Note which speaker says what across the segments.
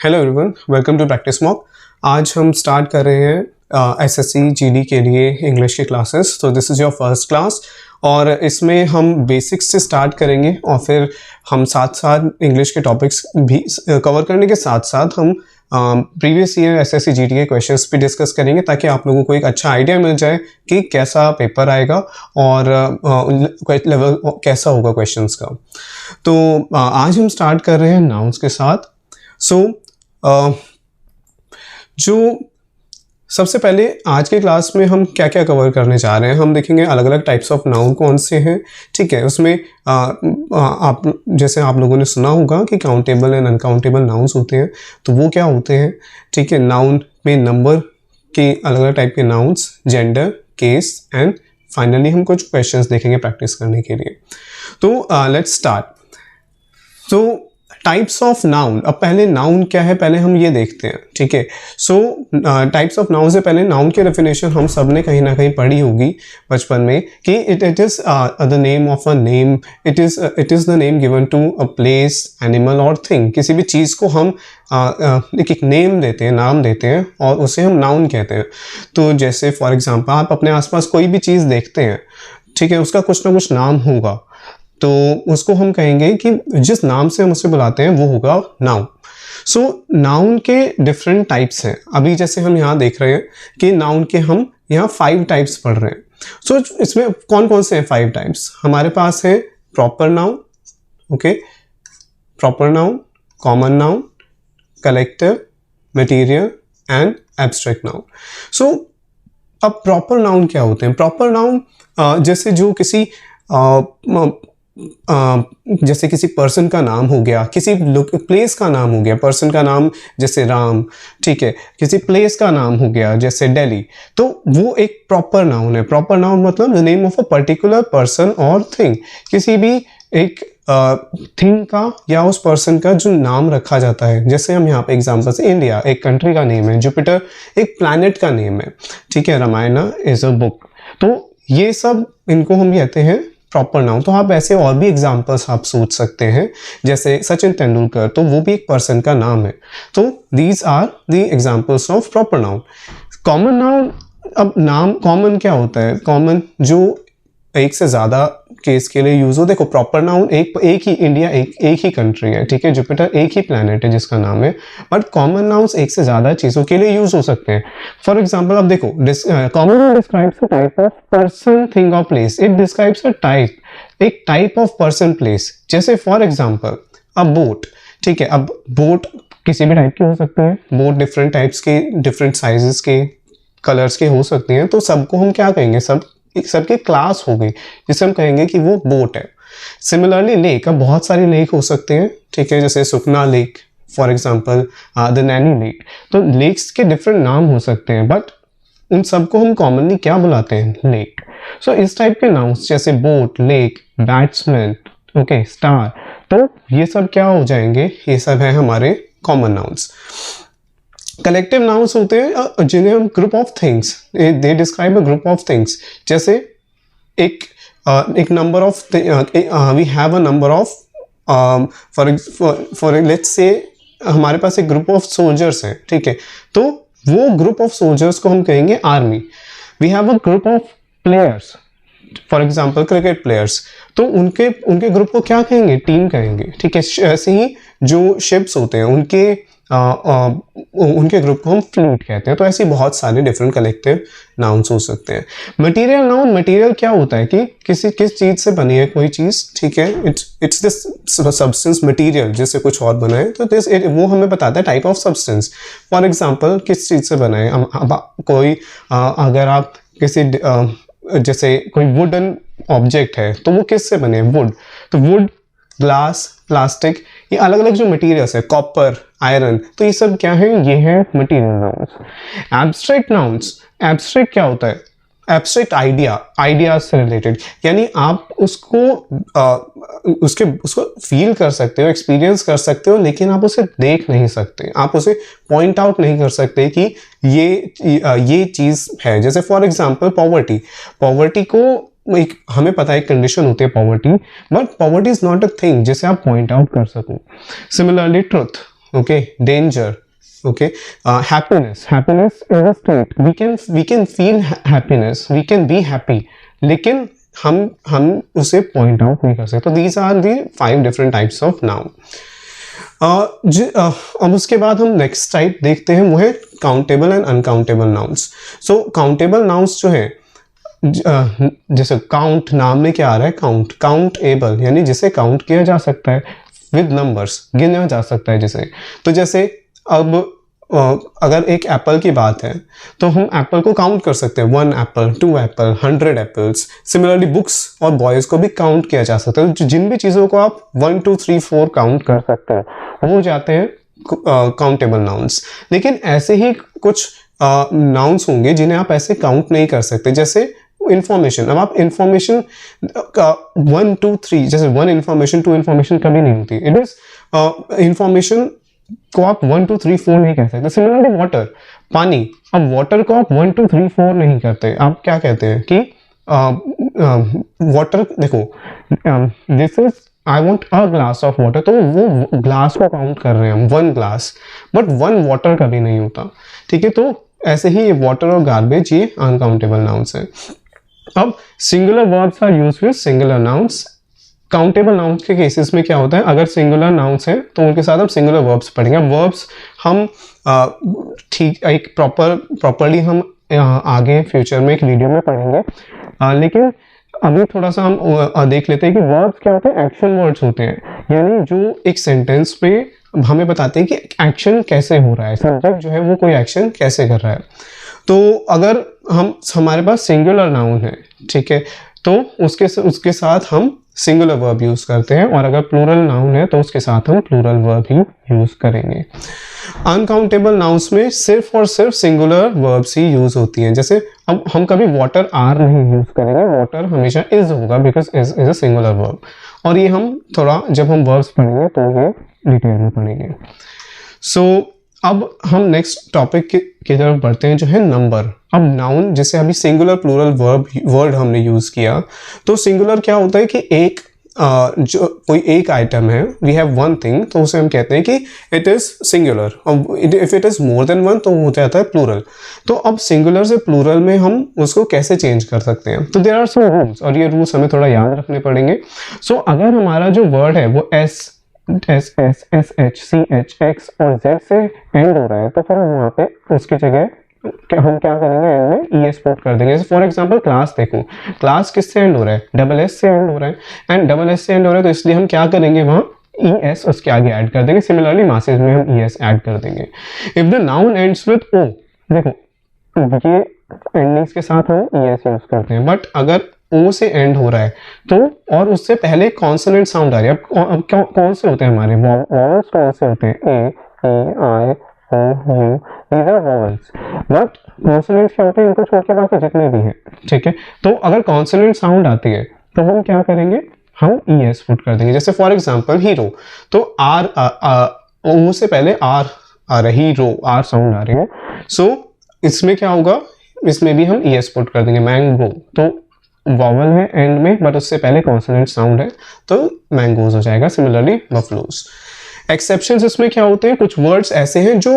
Speaker 1: Hello everyone, welcome to practice mock. आज हम start कर रहे हैं एसएससी जीडी के लिए इंग्लिश की क्लासेस। तो this is your first class और इसमें हम बेसिक्स से स्टार्ट करेंगे और फिर हम साथ साथ इंग्लिश के टॉपिक्स भी कवर करने के साथ साथ हम प्रीवियस ईयर एसएससी जीडी के क्वेश्चंस भी डिस्कस करेंगे ताकि आप लोगों को एक अच्छा आइडिया मिल जाए कि कैसा पेपर आएगा और लेवल कैसा होगा क्वेश्चंस का। तो आज हम स्टार्ट कर रहे हैं नाउन्स के साथ। जो सबसे पहले आज के क्लास में हम क्या क्या कवर करने जा रहे हैं, हम देखेंगे अलग अलग टाइप्स ऑफ नाउन कौन से हैं। ठीक है, उसमें आप जैसे आप लोगों ने सुना होगा कि काउंटेबल एंड अनकाउंटेबल नाउन्स होते हैं, तो वो क्या होते हैं। ठीक है, नाउन में नंबर के अलग अलग टाइप के nouns, gender, case and finally हम कुछ क्वेश्चंस देखेंगे प्रैक्टिस करने के लिए। तो लेट्स स्टार्ट। तो टाइप्स ऑफ नाउन, अब पहले नाउन क्या है पहले हम ये देखते हैं। ठीक है, सो टाइप्स ऑफ नाउन से पहले नाउन की डेफिनेशन हम सब ने कहीं ना कहीं पढ़ी होगी बचपन में कि it is the name of a name, it is the name given to a place, animal और थिंग। किसी भी चीज़ को हम एक नेम देते हैं, नाम देते हैं और उसे हम नाउन कहते हैं। तो जैसे फॉर एग्जाम्पल आप अपने आसपास कोई भी चीज़ देखते हैं, ठीक है, उसका कुछ ना कुछ नाम होगा, तो उसको हम कहेंगे कि जिस नाम से हम उसे बुलाते हैं वो होगा नाउन। सो नाउन के डिफरेंट टाइप्स हैं। अभी जैसे हम यहाँ देख रहे हैं कि नाउन के हम यहाँ 5 टाइप्स पढ़ रहे हैं। सो इसमें कौन कौन से हैं 5 टाइप्स हमारे पास है। Proper noun, okay, proper noun, common noun, collective, material and abstract noun. So अब प्रॉपर नाउन क्या होते हैं। प्रॉपर नाउन जैसे जो किसी जैसे किसी पर्सन का नाम हो गया, किसी प्लेस का नाम हो गया, पर्सन का नाम जैसे राम, ठीक है, किसी प्लेस का नाम हो गया जैसे दिल्ली, तो वो एक प्रॉपर नाउन है। प्रॉपर नाउन मतलब the name of a particular person और थिंग, किसी भी एक थिंग का या उस पर्सन का जो नाम रखा जाता है। जैसे हम यहाँ पे एग्जाम्पल से इंडिया एक कंट्री का नेम है, जुपिटर एक प्लैनेट का नेम है, ठीक है, रामायण इज अ बुक। तो ये सब इनको हम कहते हैं प्रॉपर नाउन। तो आप ऐसे और भी एग्जांपल्स आप सोच सकते हैं, जैसे सचिन तेंदुलकर, तो वो भी एक पर्सन का नाम है। तो these are the examples of proper noun. Common noun, अब नाम कॉमन क्या होता है। कॉमन जो एक से ज़्यादा केस के लिए यूज हो। देखो प्रॉपर नाउन एक ही इंडिया एक ही कंट्री है, ठीक है, जुपिटर एक ही प्लैनेट है जिसका नाम है, बट कॉमन नाउन्स एक से ज़्यादा चीज़ों के लिए यूज हो सकते हैं। फॉर एग्जाम्पल अब देखो, common noun describes a type of person, thing और place. It describes a type, एक टाइप ऑफ पर्सन, प्लेस। जैसे फॉर एग्जाम्पल अब बोट, ठीक है, अब बोट किसी भी टाइप के हो सकते हैं। बोट डिफरेंट टाइप्स के, डिफरेंट साइजेस के, कलर्स के हो सकते हैं। तो सबको हम क्या कहेंगे, सबकी क्लास हो गई जिसे हम कहेंगे कि वो बोट है। सिमिलरली लेक, अब बहुत सारी लेक हो सकते हैं, ठीक है, जैसे Sukhna lake for example, the Naini lake. तो लेक्स के डिफरेंट नाम हो सकते हैं, बट उन सबको हम कॉमनली क्या बुलाते हैं, लेक। सो इस टाइप के नाउन्स जैसे boat, lake, batsman, okay, star, तो ये सब क्या हो जाएंगे, ये सब है हमारे कॉमन नाउन्स। कलेक्टिव नाउन्स होते हैं जिन्हें हम group of things, they describe a group of things. जैसे एक number of, we have a number of, for let's say हमारे पास एक ग्रुप ऑफ सोल्जर्स हैं, ठीक है, तो वो ग्रुप ऑफ सोल्जर्स को हम कहेंगे army. We have a group of players, for example cricket players, तो उनके ग्रुप को क्या कहेंगे, टीम कहेंगे, ठीक है। ऐसे ही जो शिप्स होते हैं उनके ग्रुप को हम फ्लीट कहते हैं। तो ऐसी बहुत सारे डिफरेंट कलेक्टिव नाउन्स हो सकते हैं। मटेरियल नाउन, मटेरियल क्या होता है कि किस चीज़ से बनी है कोई चीज़, ठीक है, इट्स दिस सब्सटेंस मटेरियल जिससे कुछ और बना है, तो वो हमें बताता है type of substance. For example किस चीज़ से बना है, कोई अगर आप किसी जैसे कोई वुडन ऑब्जेक्ट है तो वो किस से बने हैं, वुड। तो वुड, ग्लास, प्लास्टिक, ये अलग अलग जो मटेरियल्स है, कॉपर, आयरन, तो ये सब क्या है, ये है material nouns. Abstract nouns, abstract क्या होता है, एब्स्ट्रैक्ट आइडिया से रिलेटेड, यानी आप उसको फील कर सकते हो, एक्सपीरियंस कर सकते हो, लेकिन आप उसे देख नहीं सकते, आप उसे पॉइंट आउट नहीं कर सकते कि ये चीज़ है। जैसे फॉर एग्जांपल पॉवर्टी को एक हमें पता है कंडीशन होती है poverty, but poverty is not a thing जिसे आप पॉइंट आउट कर सको। Similarly truth, okay, danger, okay, happiness is a state, we can feel happiness, we can be happy, लेकिन हम उसे point out नहीं कर सकते. तो these are the 5 different types of noun. अब उसके बाद हम नेक्स्ट टाइप देखते हैं, वो है countable and uncountable nouns. So countable nouns जो है, जैसे काउंट, नाम में क्या आ रहा है, काउंट, काउंटेबल यानी जिसे काउंट किया जा सकता है, विद नंबर्स, गिना जा सकता है जिसे. तो जैसे अब अगर एक एप्पल की बात है तो हम एप्पल को काउंट कर सकते हैं, 1 Apple, 2 Apple, 100 apples. Similarly books और बॉयज़ को भी काउंट किया जा सकता है. जिन भी चीज़ों को आप 1 2 3 4 काउंट कर सकते हैं वो हो जाते हैं काउंटेबल नाउन्स. लेकिन ऐसे ही कुछ नाउन्स होंगे जिन्हें आप ऐसे काउंट नहीं कर सकते, जैसे इंफॉर्मेशन. अब आप इंफॉर्मेशन का 1 2 3, जैसे 1 इंफॉर्मेशन 2 इंफॉर्मेशन कभी नहीं होती. इट इज इंफॉर्मेशन को आप 1 2 3 4 नहीं कह सकते. सिमिलरली वाटर, पानी, अब वाटर को आप 1 2 3 4 नहीं करते. आप क्या कहते हैं कि वाटर, देखो this is, I want a glass of water, तो वो ग्लास को काउंट कर रहे हैं हम, 1 ग्लास, बट 1 वाटर कभी नहीं होता. ठीक है, तो ऐसे ही ये वाटर और गार्बेज ये अनकाउंटेबल नाउन्स हैं. अब singular verbs are used with singular nouns. Countable nouns के केसेस में क्या होता है, अगर सिंगुलर नाउन्स हैं तो उनके साथ हम सिंगुलर वर्ब्स पढ़ेंगे. वर्ब्स हम ठीक एक प्रॉपरली हम आगे फ्यूचर में एक वीडियो में पढ़ेंगे. लेकिन अभी थोड़ा सा हम देख लेते हैं कि वर्ब्स क्या होते हैं. एक्शन वर्ड्स होते हैं, यानी जो एक सेंटेंस पे हमें बताते हैं कि एक्शन कैसे हो रहा है, सब्जेक्ट जो है वो कोई एक्शन कैसे कर रहा है. तो अगर हमारे पास सिंगुलर नाउन है, ठीक है, तो उसके साथ हम सिंगुलर वर्ब यूज करते हैं, और अगर प्लूरल नाउन है तो उसके साथ हम प्लूरल वर्ब ही यूज करेंगे. अनकाउंटेबल नाउन्स में सिर्फ और सिर्फ सिंगुलर वर्ब्स ही यूज होती हैं. जैसे अब हम कभी वाटर आर नहीं यूज करेंगे, वाटर हमेशा इज होगा, because is a singular verb. और ये हम थोड़ा जब हम वर्ब्स पढ़ेंगे तो ये डिटेल में पढ़ेंगे. सो अब हम नेक्स्ट टॉपिक की तरफ बढ़ते हैं, जो है नंबर. अब नाउन, जैसे अभी सिंगुलर प्लूरल वर्ड हमने यूज किया, तो सिंगुलर क्या होता है कि एक जो कोई एक आइटम है, वी हैव वन थिंग, तो उसे हम कहते हैं कि it is singular. If it is more than one तो हो जाता है प्लूरल. तो अब सिंगुलर से प्लूरल में हम उसको कैसे चेंज कर सकते हैं, तो देयर आर सम रूल्स, और ये रूल्स हमें थोड़ा याद रखने पड़ेंगे. सो अगर हमारा जो वर्ड है वो S H C H X और जेड से एंड हो रहा है, तो फिर हम वहाँ पे उसकी जगह हम क्या करेंगे, एंड में ई एस पुट कर देंगे. फॉर एग्जांपल क्लास देखो, क्लास किससे एंड हो रहा है, डबल एस से एंड हो रहा है, एंड डबल एस से एंड हो रहा है, तो इसलिए हम क्या करेंगे, वहाँ ई एस उसके आगे ऐड कर देंगे. सिमिलरली मासेज में हम ई एस ऐड कर देंगे. If the noun ends with O, देखो ये एंडिंग्स के साथ हम ई एस यूज करते हैं, बट अगर ओ से एंड हो रहा है तो, और उससे पहले कॉन्सोनेंट साउंड आ रही है. अब कौन से होते हैं हमारे वॉवल्स, कौन से होते हैं, A I O U, these are vowels. But consonants क्या होते हैं, इनको छोड़ के बाकी जितने भी हैं, ठीक है. तो अगर कॉन्सोनेंट साउंड आती है तो हम क्या करेंगे, हम ई एस पुट कर देंगे. जैसे फॉर एग्जाम्पल हीरो, तो आर ओ से पहले आर आ रही, हीरो आर साउंड आ रही है, सो इसमें क्या होगा, इसमें भी हम ई एस पुट कर देंगे. मैंगो, तो वॉवल है एंड में, बट उससे पहले कॉन्सोनेंट साउंड है, तो मैंगोज हो जाएगा. Similarly buffaloes. एक्सेप्शंस इसमें क्या होते हैं, कुछ वर्ड्स ऐसे हैं जो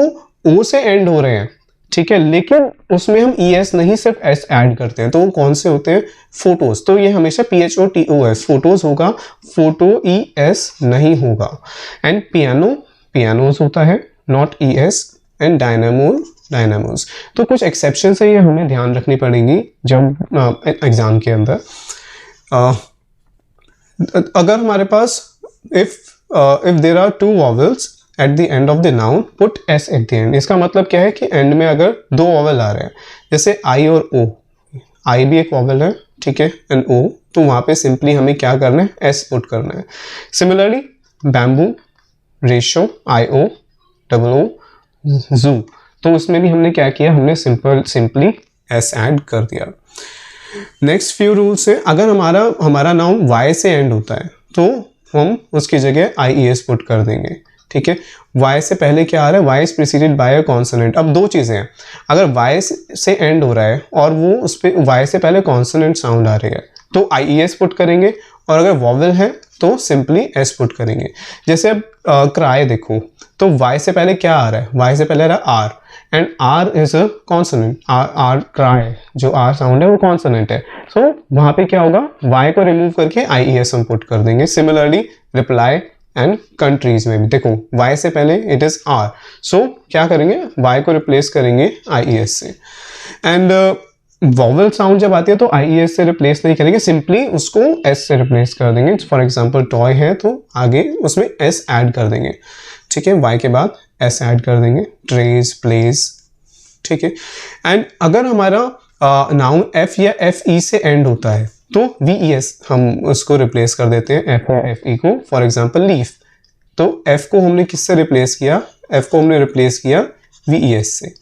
Speaker 1: ओ से एंड हो रहे हैं, ठीक है, लेकिन उसमें हम ई एस नहीं सिर्फ एस ऐड करते हैं, तो वो कौन से होते हैं, फोटोज. तो ये हमेशा P H O T O S photos होगा, फोटो ई एस नहीं होगा. एंड पियानो, पियानोज होता है, not E S. And dynamos. तो कुछ एक्सेप्शंस है, ये हमें ध्यान रखनी पड़ेंगी जब एग्जाम के अंदर. अगर हमारे पास if there are 2 vowels at the end of the noun, put S at the end. इसका मतलब क्या है कि एंड में अगर 2 वॉवल आ रहे हैं, जैसे आई और ओ, आई भी एक वॉवल है, ठीक है, एंड ओ, तो वहाँ पे सिंपली हमें क्या करना है, एस पुट करना है. सिमिलरली बैम्बू, रेशो, आई ओ डबल ओ, जू, तो उसमें भी हमने क्या किया, हमने सिंपली एस ऐड कर दिया. नेक्स्ट फ्यू रूल्स है, अगर हमारा नाउन वाई से एंड होता है तो हम उसकी जगह आई ई एस पुट कर देंगे, ठीक है. वाई से पहले क्या आ रहा है, Y is preceded by a consonant. अब 2 चीज़ें हैं, अगर वाई से एंड हो रहा है और वो उस पर वाई से पहले कॉन्सोनेंट साउंड आ रही है, तो आई ई एस पुट करेंगे, और अगर वॉवल है तो सिंपली एस पुट करेंगे. जैसे अब क्राई देखो, तो y से पहले क्या आ रहा है, y से पहले आ रहा है r, and r is a consonant, r cry जो r साउंड है वो कॉन्सोनेंट है। सो वहां पे क्या होगा, y को रिमूव करके IES हम पुट कर देंगे। सिमिलरली रिप्लाई एंड कंट्रीज में भी देखो y से पहले इट इज r, सो क्या करेंगे, y को रिप्लेस करेंगे IES से। एंड वॉवल साउंड जब आती है तो IES से रिप्लेस नहीं करेंगे, सिंपली उसको s से रिप्लेस कर देंगे। फॉर एग्जांपल टॉय है तो आगे उसमें s ऐड कर देंगे, ठीक है, y के बाद s ऐड कर देंगे, ट्रेज, प्लेस, ठीक है। एंड अगर हमारा नाउन f या fe से एंड होता है तो VES हम उसको रिप्लेस कर देते हैं, f या fe को। फॉर एग्जांपल लीफ, तो f को हमने किससे रिप्लेस किया, f को हमने रिप्लेस किया VES से,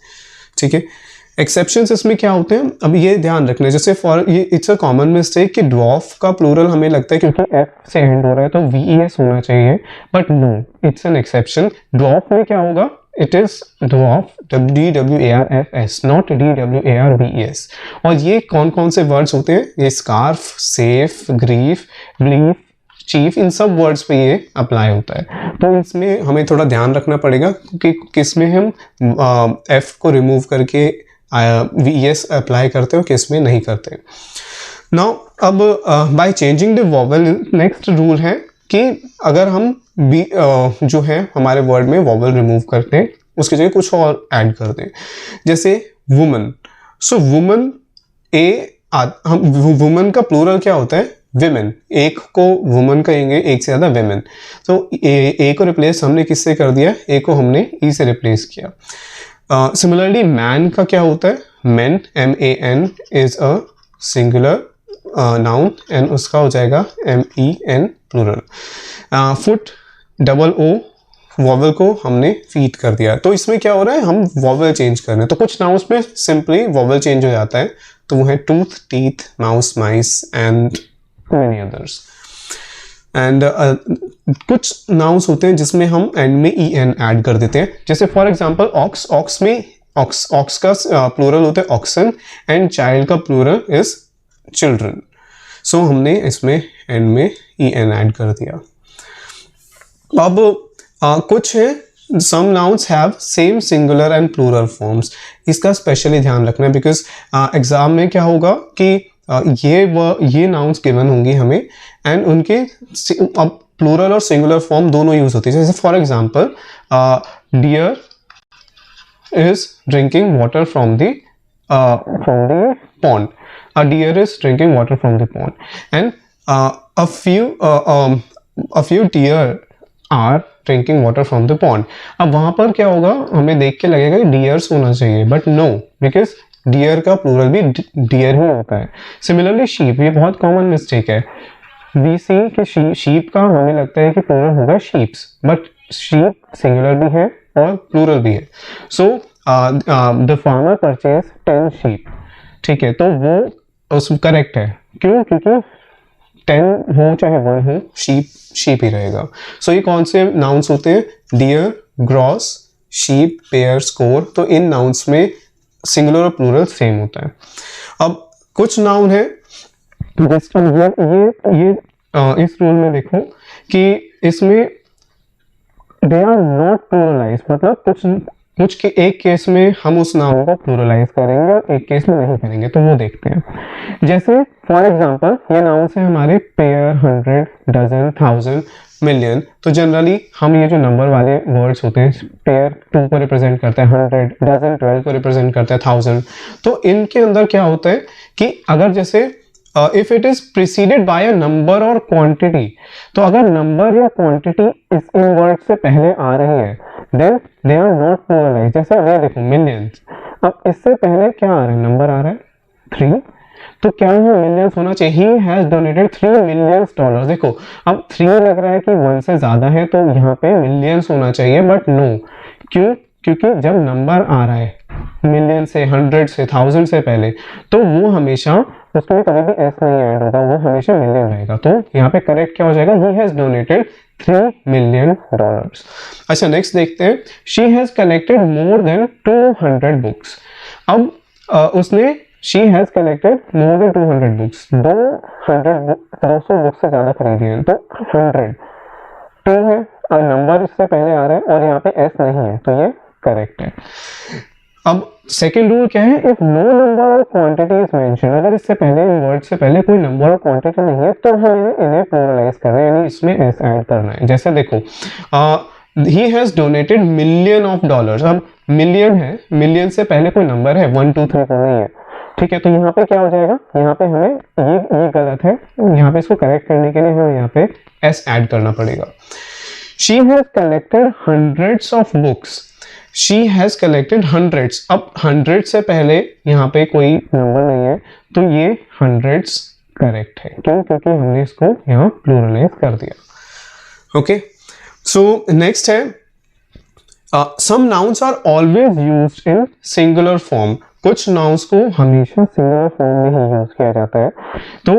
Speaker 1: ठीक है। एक्सेप्शंस इसमें क्या होते हैं, अब ये ध्यान रखना है, जैसे फॉर ये इट्स अ कॉमन मिस्टेक कि ड्वार्फ का प्लूरल हमें लगता है क्योंकि f से एंड हो रहा है तो VES होना चाहिए, but no, it's an exception. Dwarf में क्या होगा, it is dwarf DWARFS, not DWARVES। और ये कौन कौन से वर्ड्स होते हैं, ये स्कार्फ, सेफ, ग्रीफ, ब्लीफ, चीफ, इन सब वर्ड्स पे ये अप्लाई होता है। तो इसमें हमें थोड़ा ध्यान रखना पड़ेगा कि किस में हम f को रिमूव करके VES अप्लाई करते हो, किस में नहीं करते। नाउ अब by changing the vowel, next rule है कि अगर हम जो है हमारे वर्ड में वॉवल रिमूव करते हैं उसकी जगह कुछ और ऐड कर दें, जैसे वुमन। सो वुमन हम वुमन का प्लूरल क्या होता है, विमेन। एक को वुमन कहेंगे, एक से ज़्यादा विमेन। तो ए को रिप्लेस हमने किससे कर दिया, ए को हमने ई से रिप्लेस किया। सिमिलरली मैन का क्या होता है, man, MAN is a singular noun and उसका हो जाएगा MEN plural. Foot, OO, vowel को हमने फीट कर दिया। तो इसमें क्या हो रहा है, हम वॉवल चेंज कर रहे हैं। तो कुछ नाउन्स में सिंपली वॉवल चेंज हो जाता है, तो वो है tooth, teeth, mouse, mice and many others. And कुछ नाउन्स होते हैं जिसमें हम एंड में EN ऐड कर देते हैं, जैसे फॉर एग्जांपल ऑक्स। ऑक्स में ऑक्स का प्लूरल होता है ऑक्सन एंड चाइल्ड का प्लूरल इज चिल्ड्रन। सो हमने इसमें एंड में EN ऐड कर दिया। अब कुछ है, some nouns have same singular and plural forms. इसका स्पेशली ध्यान रखना है बिकॉज एग्जाम में क्या होगा कि ये नाउन्स गिवन होंगी हमें एंड उनके अब प्लूरल और सिंगुलर फॉर्म दोनों यूज होती है। जैसे for example deer is drinking water from the pond, a deer is drinking water from the pond, and a few deer are drinking water from the pond। अब वहां पर क्या होगा, हमें देख के लगेगा कि डियर्स होना चाहिए, बट नो, बिकॉज डियर का प्लूरल भी डियर ही होता है। सिमिलरली शीप, ये बहुत कॉमन मिस्टेक है, वी सी कि शीप का हमें लगता है कि प्लूरल होगा शीप्स, बट शीप सिंगुलर भी है और प्लूरल भी है। So the farmer purchase 10 sheep, ठीक है, तो वो करेक्ट है। क्यों, क्योंकि 10 हो चाहे 1 हो, शीप ही रहेगा। सो ये कौन से नाउन्स होते हैं, deer, gross, sheep, pair, score. तो इन नाउन्स में सिंगुलर और प्लूरल सेम होता है। अब कुछ नाउन है ये इस रूल में देखो कि इसमें दे आर नॉट प्लूरलाइज, मतलब कुछ के एक केस में हम उस नाउन को प्लूरलाइज करेंगे और एक केस में नहीं करेंगे, तो वो देखते हैं। जैसे फॉर एग्जांपल ये नाउन्स है हमारे पेयर, 100, डजन, 1000, मिलियन। तो जनरली हम ये जो नंबर वाले वर्ड्स होते हैं, पेयर 2 को रिप्रेजेंट करता है, 100, डजन 12 को रिप्रेजेंट करता है, 1000। तो इनके अंदर क्या होता है कि अगर जैसे if it is preceded by a number और क्वांटिटी, तो अगर नंबर या क्वांटिटी इस इन वर्ड से पहले आ रही है देन दे आर नॉट प्लूरलाइज्ड। जैसे ये देखो मिलियंस, अब इससे पहले क्या आ रहा है, नंबर आ रहा है 3, तो क्या है मिलियंस होना चाहिए। He has donated $3 million. देखो अब 3 लग रहा है कि 1 से ज्यादा है तो यहाँ पे मिलियंस होना चाहिए, बट नो, क्यों, क्योंकि जब नंबर आ रहा है मिलियन से, 100 से, 1000 से पहले, तो वो हमेशा उसमें कभी भी एस नहीं ऐड होगा, वो हमेशा मिलियन रहेगा। तो यहाँ पे करेक्ट क्या हो जाएगा, ही हैज डोनेटेड $3 मिलियन। अच्छा नेक्स्ट देखते हैं, she has collected more than 200 books. अब उसने she has collected more than 200 books, 200 books से ज्यादा खरीदी है, तो 100 2 है नंबर इससे पहले आ रहा है और यहाँ पे एस नहीं है, तो ये करेक्ट है। अब सेकेंड रूल क्या है, इफ नो नंबर और क्वांटिटी इज मेंशन, अगर इससे पहले वर्ड से पहले कोई नंबर और क्वांटिटी नहीं है तो हमें इन्हें प्लूरलाइज करना है, यानी इसमें एस ऐड करना है। जैसे देखो he has donated million of dollars, अब मिलियन है, मिलियन से पहले कोई नंबर है 1 2 3 4 नहीं है, ठीक है, तो यहाँ पे क्या हो जाएगा, यहाँ पे हमें ये गलत है, यहाँ पे इसको करेक्ट करने के लिए हमें यहाँ पे एस ऐड करना पड़ेगा। She has collected hundreds of books, she has collected hundreds, अब 100 से पहले यहाँ पे कोई नंबर नहीं है तो ये hundreds करेक्ट है, क्यों, क्योंकि हमने इसको यहाँ प्लूरलाइज कर दिया। ओके, सो नेक्स्ट है some nouns are always used in singular form, कुछ नाउन्स को हमेशा सिंगुलर फॉर्म में ही यूज किया जाता है, तो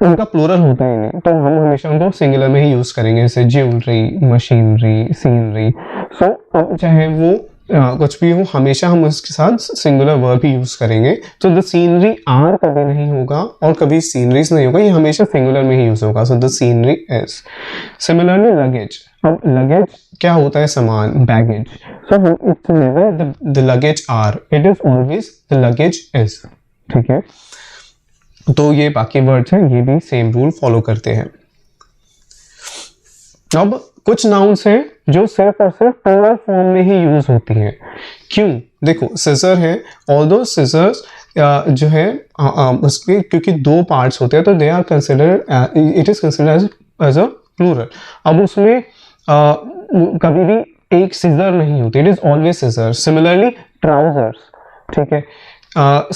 Speaker 1: उनका प्लूरल होता ही नहीं, तो हम हमेशा उनको सिंगुलर में ही यूज करेंगे, जैसे ज्वेलरी, मशीनरी, सीनरी। सो अब चाहे वो कुछ भी हो, हमेशा हम उसके साथ सिंगुलर वर्ब ही यूज करेंगे, तो द सीनरी आर कभी नहीं होगा और कभी सीनरीज नहीं होगा, ये हमेशा सिंगुलर में ही यूज होगा, so the scenery is. Similarly luggage, अब लगेज क्या होता है, सामान, बैगेज, सो हम it's never the luggage are, it is always the luggage is, ठीक है, तो ये बाकी वर्ड्स हैं, ये भी सेम रूल फॉलो करते हैं। अब कुछ नाउन्स हैं जो सिर्फ और सिर्फ प्लूरल फॉर्म में ही यूज होती हैं, क्यों, देखो सिजर है, ऑल्दो सिजर्स जो है उसके क्योंकि दो पार्ट्स होते हैं तो they are considered, it is considered as a plural, अब उसमें कभी भी एक सिजर नहीं होती, it is always scissor. Similarly trousers, ठीक है,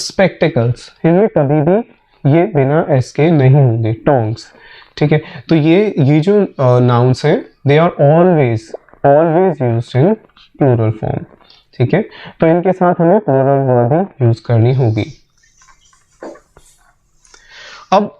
Speaker 1: स्पेक्टिकल्स, इनमें कभी भी ये बिना एस के नहीं होंगे, टोंग्स, ठीक है, तो ये जो नाउन्स हैं they are always used in plural form, ठीक है, तो इनके साथ हमें प्लूरल वर्ब भी यूज करनी होगी। अब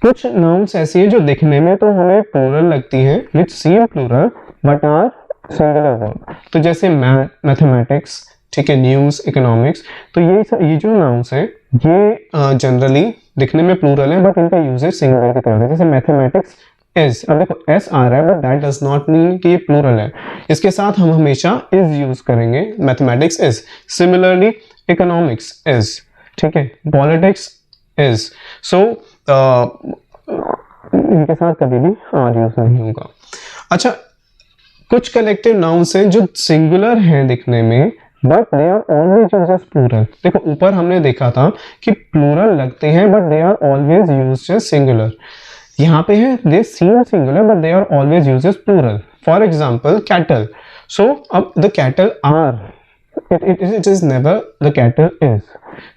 Speaker 1: कुछ नाउन्स ऐसी हैं जो दिखने में तो हमें प्लूरल लगती हैं, which seem plural but are singular verb, तो जैसे मैथमेटिक्स, ठीक है, न्यूज़, इकोनॉमिक्स, तो ये जो नाउन्स हैं ये जनरली दिखने में प्लूरल है बट इनका यूजेज सिंगुलर की तरह है, जैसे मैथमेटिक्स इज, अब देखो एस आ रहा है but that does not mean कि ये प्लूरल है, इसके साथ हम हमेशा इज यूज करेंगे, mathematics is. Similarly economics is, ठीक है, पॉलिटिक्स इज, सो इनके साथ कभी भी आर यूज नहीं होगा। अच्छा, कुछ कलेक्टिव नाउन्स हैं जो सिंगुलर हैं दिखने में but they are always used as plural, देखो ऊपर हमने देखा था कि प्लूरल लगते हैं but they are always used as singular, यहाँ पे है they seem singular but they are always used as plural, for example cattle, so अब the cattle are, it is never the cattle is।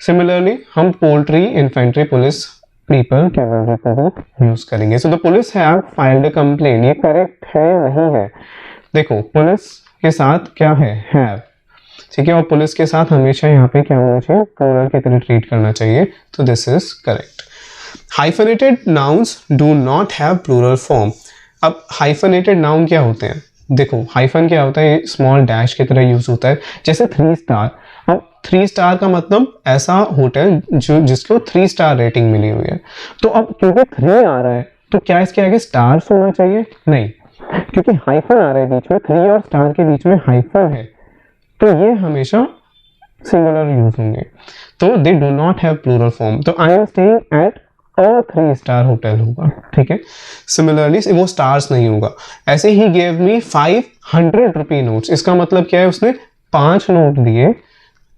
Speaker 1: Similarly हम poultry, infantry, police, people, cavalry को भी use करेंगे। So the police have filed a complain, ये correct है नहीं है, देखो पुलिस के साथ क्या है, हैव, ठीक है, और पुलिस के साथ हमेशा यहाँ पे क्या होना चाहिए, प्लूरल की तरह ट्रीट करना चाहिए, तो this is correct. Hyphenated nouns do not have plural form, अब हाइफनेटेड नाउन क्या होते हैं, देखो हाइफन क्या होता है, स्मॉल डैश की तरह यूज होता है, जैसे 3 स्टार, अब 3 स्टार का मतलब ऐसा होटल जो जिसको 3 स्टार रेटिंग मिली हुई है, तो अब क्योंकि 3 आ रहा है तो क्या इसके आगे स्टार्स होना चाहिए, नहीं, क्योंकि हाइफन आ रहा है बीच में, 3 और स्टार के बीच में हाइफन है, तो ये हमेशा सिंगुलर यूज होंगे, तो they do not have plural form, तो आई एम स्टेइंग एट और 3 स्टार होटल होगा, ठीक है। सिमिलरली वो स्टार्स नहीं होगा। ऐसे he gave me 500 rupee notes, इसका मतलब क्या है, उसने 5 नोट दिए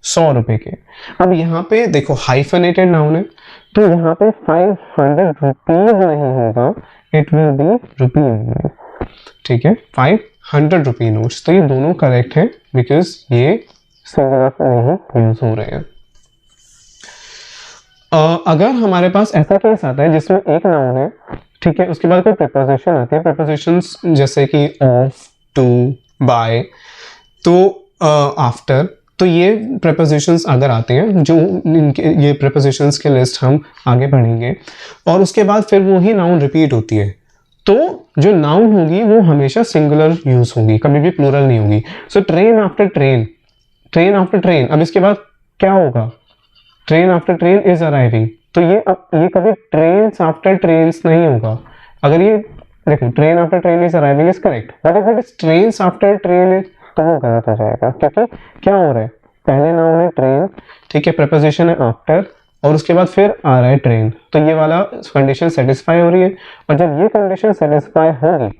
Speaker 1: 100 रुपए के। अब यहाँ पे देखो हाइफनेटेड नाउन है तो यहाँ पे 500 रुपीज नहीं होगा, इट विल बी रुपी, ठीक है, 500 रुपी नोट्स, तो ये दोनों करेक्ट है बिकॉज ये सिंगुलर में ही यूज हो रहे हैं। अगर हमारे पास ऐसा केस आता है जिसमें एक नाउन है, ठीक है, उसके बाद कोई प्रीपोजिशन आती है, प्रीपोजिशंस जैसे कि ऑफ, टू, बाय, तो आफ्टर, तो ये प्रीपोजिशंस अगर आते हैं, जो इनके ये प्रीपोजिशंस के लिस्ट हम आगे पढ़ेंगे, और उसके बाद फिर वही नाउन रिपीट होती है, तो जो नाउन होगी वो हमेशा सिंगुलर यूज होगी, कभी भी प्लूरल नहीं होगी। So train after train, train after train, अब इसके बाद क्या होगा, train after train is arriving, तो ये कभी ट्रेन्स आफ्टर ट्रेन्स नहीं होगा, अगर ये देखो train after train is arriving is correct, but if it is trains after train is, तो वो गलत हो जाएगा, क्योंकि क्या हो रहा है, पहले नाउन है ट्रेन, ठीक है, प्रपोजिशन है आफ्टर, और उसके बाद फिर आ रहा है ट्रेन, तो ये वाला कंडीशन सेटिस्फाई हो रही है, और जब ये कंडीशन सेटिस्फाई होगी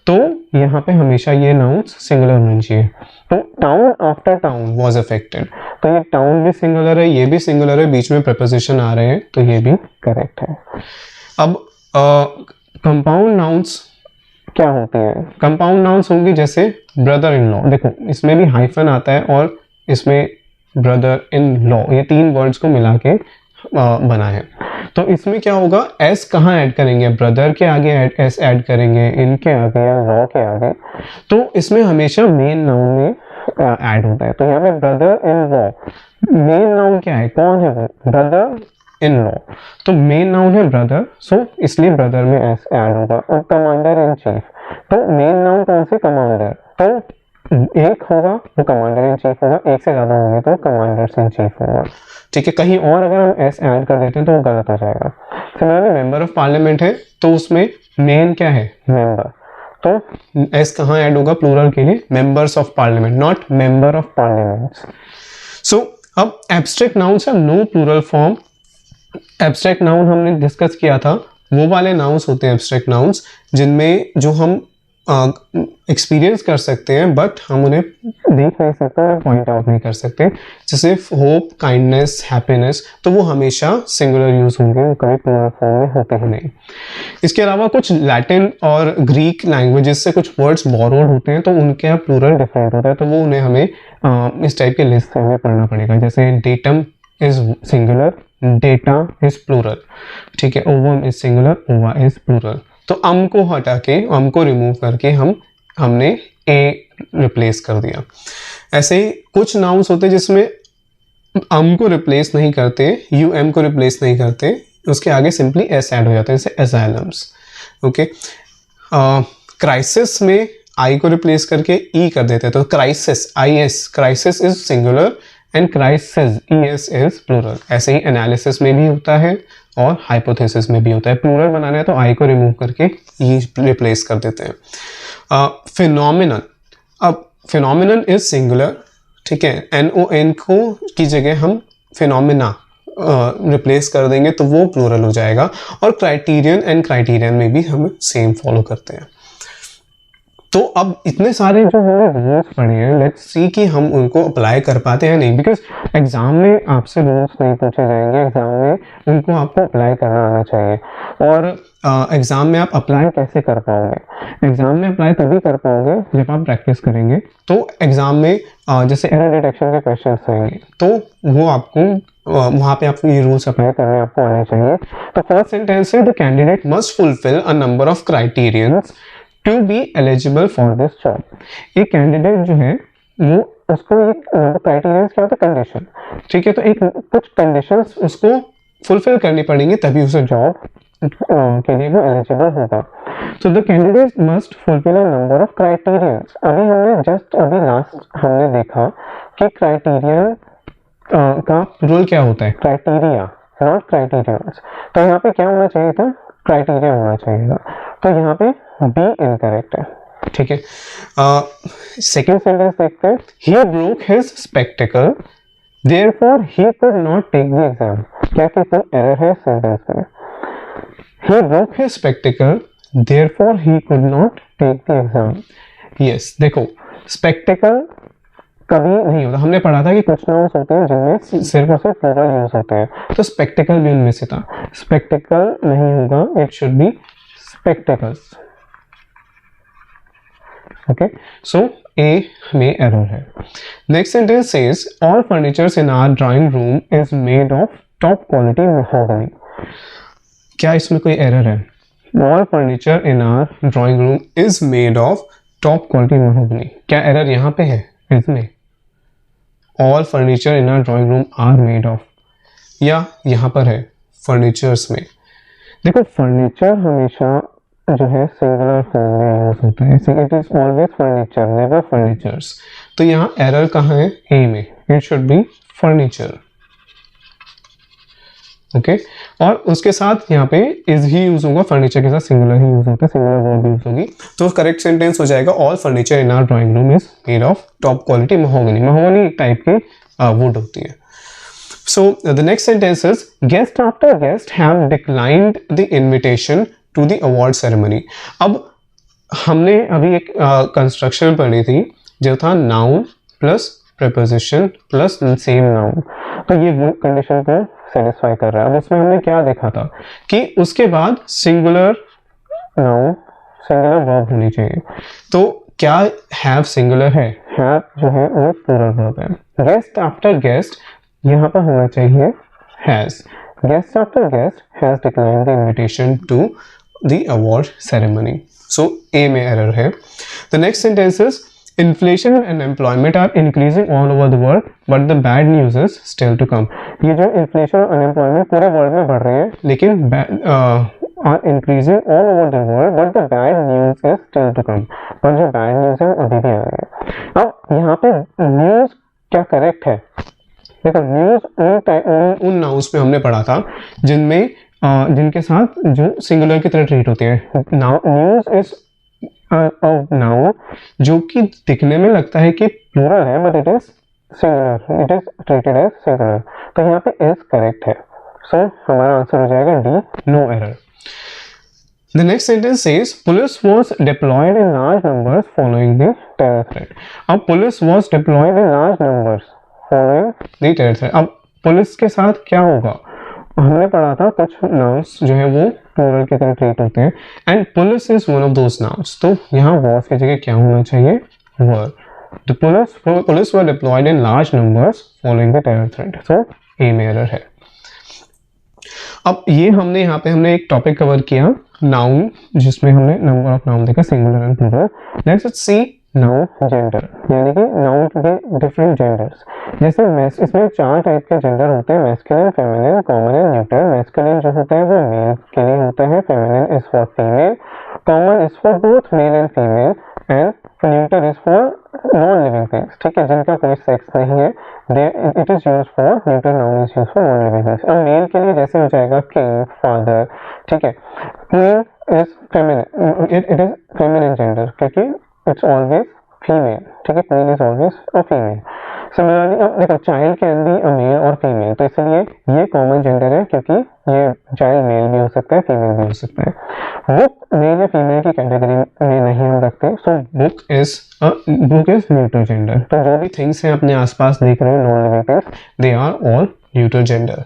Speaker 1: तो यहाँ पे हमेशा ये नाउन्स सिंगुलर होनी चाहिए। तो town after town was affected, तो ये टाउन भी सिंगुलर है, ये भी सिंगुलर है, बीच में प्रपोजिशन आ रहे हैं, तो ये भी करेक्ट है। अब कंपाउंड नाउन्स क्या होते हैं? कंपाउंड नाउन्स होंगे जैसे ब्रदर इन लॉ, देखो इसमें भी हाइफन आता है और इसमें ब्रदर इन लॉ, ये तीन वर्ड्स को मिला के बना है। तो इसमें क्या होगा, एस कहाँ ऐड करेंगे, ब्रदर के आगे एस ऐड करेंगे, इनके आगे या लॉ के आगे, तो इसमें हमेशा मेन नाउन में ऐड होता है। तो यहाँ पे brother in law, main noun क्या है, कौन है वो, ब्रदर इन लॉ, तो मेन नाउन है ब्रदर, सो इसलिए ब्रदर में एस ऐड होगा। और कमांडर इन चीफ, तो मेन नाउन कौन से, कमांडर, तो एक होगा वो कमांडर इन चीफ होगा, एक से ज्यादा होंगे तो कमांडर इन चीफ होगा, ठीक है। कहीं और अगर हम एस ऐड कर देते हैं तो वो गलत हो जाएगा। सिमिलरली मेंबर ऑफ पार्लियामेंट है, तो उसमें मेन क्या है, मेंबर, तो एस कहाँ ऐड होगा, प्लूरल के लिए, members of parliament, not member of parliament. So अब एब्स्ट्रैक्ट नाउन्स है no plural form. Abstract noun हमने डिस्कस किया था, वो वाले नाउन्स होते हैं एब्स्ट्रैक्ट नाउन्स जिनमें जो हम एक्सपीरियंस कर सकते हैं बट हम उन्हें देख नहीं सकते, पॉइंट आउट नहीं कर सकते, जैसे होप, काइंडनेस, हैप्पीनेस, तो वो हमेशा सिंगुलर यूज होंगे, वो कभी प्लूरल फॉर्म में होते ही नहीं। इसके अलावा कुछ लैटिन और ग्रीक लैंग्वेजेस से कुछ वर्ड्स बोरोड होते हैं, तो उनके प्लूरल डिफरेंट होता है, तो वो उन्हें हमें इस टाइप के लिस्ट से हमें पढ़ना पड़ेगा। जैसे datum is singular, data is plural, ठीक है, ovum is singular, ova is plural. तो अम को हटा के, अम को रिमूव करके हमने ए रिप्लेस कर दिया। ऐसे ही कुछ नाउन्स होते हैं जिसमें अम को रिप्लेस नहीं करते, यू एम को रिप्लेस नहीं करते, उसके आगे सिंपली एस ऐड हो जाते हैं, जैसे एजाइलम्स, ओके। क्राइसिस में आई को रिप्लेस करके ई कर देते हैं, तो crisis, I S, crisis is singular and crises, E S is plural. ऐसे ही एनालिसिस में भी होता है और हाइपोथेसिस में भी होता है। प्लूरल बनाना है तो आई को रिमूव करके ई रिप्लेस कर देते हैं। फिनोमिनन, अब फिनोमिनन इज सिंगुलर, ठीक है, एन ओ एन को की जगह हम फिनोमिना रिप्लेस कर देंगे तो वो प्लूरल हो जाएगा। और क्राइटेरियन एंड क्राइटेरियन में भी हम सेम फॉलो करते हैं। तो अब इतने सारे जो हमने रूल्स पढ़े हैं, लेट्स सी कि हम उनको अप्लाई कर पाते हैं नहीं, बिकॉज एग्जाम में आपसे रूल्स नहीं पूछे जाएंगे, एग्जाम में उनको आपको अप्लाई करना आना चाहिए। और एग्जाम में आप अप्लाई कैसे कर पाओगे, एग्जाम में अप्लाई तभी कर पाओगे जब आप प्रैक्टिस करेंगे। तो एग्जाम में जैसे एरर डिटेक्शन के क्वेश्चन रहेंगे तो वो आपको वहाँ पे आपको ये रूल्स अप्लाई करने आपको आने चाहिए। तो फर्स्ट सेंटेंस है, the candidate must fulfil a number of criterions to be eligible for this job. एक कैंडिडेट जो है वो, उसको एक क्राइटेरिया क्या होता है, कंडीशन, ठीक है, तो एक कुछ कंडीशंस उसको फुलफिल करनी पड़ेंगे तभी उसे जॉब के लिए वो एलिजिबल होगा। तो the candidate must fulfil a number of criterions. अभी हमने जस्ट अभी लास्ट हमने देखा कि क्राइटेरियन का रूल क्या होता है, क्राइटेरिया नॉट क्राइटेरियंस। तो यहाँ पे क्या होना चाहिए था, क्राइटेरिया होना चाहिए था, तो यहाँ पे बी इनकरेक्ट है, ठीक है। सेकेंड सेंटेंस देखते हैं, he broke his spectacle therefore he could not take the exam. क्या कहते हैं, एरर है सेंटेंस में, he broke his spectacle therefore he could not take the exam. Yes, देखो स्पेक्टिकल कभी नहीं होता, हमने पढ़ा था कि कुछ नाउन्स होते हैं जिनमें सिर्फ और सिर्फ प्लूरल यूज होते हैं, तो स्पेक्टिकल भी उनमें से था। स्पेक्टिकल नहीं होगा, it should be spectacles, okay. So A में एरर है। Next sentence says all furnitures in our drawing room is made of top quality mahogany. क्या इसमें कोई एरर है, all furniture in our drawing room is made of top quality mahogany, क्या error यहाँ पे है इसमें, all furniture in our drawing room are made of, या यहाँ पर है फर्नीचर्स में। देखो फर्नीचर हमेशा जो है सिंगुलर फॉर्म में यूज होता है, it is always furniture never furnitures. तो यहाँ एरर कहाँ है, ए में, it should B furniture, okay और उसके साथ यहाँ पे इज ही यूज होगा, फर्नीचर के साथ सिंगुलर ही यूज होता है, सिंगुलर वर्ब यूज होगी। तो करेक्ट सेंटेंस हो जाएगा all furniture in our drawing room is made of top quality mahogany. Mahogany type की वुड होती है। So the next sentence is guest after guest have declined the invitation to the award ceremony। अब हमने अभी एक construction पढ़ी थी जो था noun plus preposition plus same noun, तो ये वो कंडीशन को सेटिस्फाई कर रहा है। अब उसमें हमने क्या देखा था कि उसके बाद सिंगुलर नाउन सिंगुलर वर्ब होनी चाहिए। तो क्या हैव सिंगुलर है, हैव जो है वो प्लूरल वर्ब है। गेस्ट आफ्टर गेस्ट यहाँ पर होना चाहिए has. Guest after guest has declined the invitation to the award ceremony. So A में एरर है। The next sentence is inflation and employment are increasing all over the world but the bad news is still to come. ये जो inflation और unemployment पूरे world में बढ़ रहे हैं लेकिन are increasing all over the world but the bad news is still to come. पर जो बैड न्यूज है वो अभी भी आ रही है। अब यहाँ पे न्यूज क्या करेक्ट है, देखो न्यूज उन नाउन्स में हमने पढ़ा था जिनमें जिनके साथ जो सिंगुलर की तरह ट्रीट होते हैं। न्यूज इज नाउन जो कि दिखने में लगता है कि प्लूरल है but it is singular, it is treated as singular, तो यहाँ पे इज करेक्ट है। सो हमारा आंसर हो जाएगा D, no error. The next sentence says police was deployed in large numbers following the terror threat। अब police was deployed in large numbers following the terror threat। अब police के साथ क्या होगा, हमने पढ़ा था कुछ नाउन्स जो है वो प्लूरल की तरह ट्रीट होते हैं and police is one of those nouns. तो यहाँ was की जगह क्या होना चाहिए, were। The police were deployed in large numbers following the terror threat। So A में एरर है। अब ये हमने यहाँ पे हमने एक टॉपिक कवर किया नाउन जिसमें हमने नंबर ऑफ नाउन देखा singular and plural. Next see noun gender, यानी कि नाउन के डिफरेंट जेंडर्स। जैसे इसमें 4 टाइप के जेंडर होते हैं, masculine, feminine, common and neutral. Masculine जो होता है वो मेल के लिए होता है, feminine is for female, common is for both male and female and neutral is for non living things, ठीक है, जिनका कोई सेक्स नहीं है। It is use for neutral noun is use for non living things. अब mail के लिए जैसे हो जाएगा किंग, फादर, ठीक है। Queen is feminine, it is feminine gender क्योंकि इट्स ऑलवेज फीमेल, ठीक है, queen is always a female. Similarly अब देखो child can be a male और फीमेल, तो इसलिए ये कॉमन जेंडर है क्योंकि ये चाइल्ड मेल भी हो सकता है फीमेल भी हो सकता है। बुक मेल या फीमेल की कैटेगरी में नहीं हम रखते, so book is neutral gender. तो जो भी थिंग्स हैं अपने आसपास देख रहे हैं non living things, they are all neutral gender.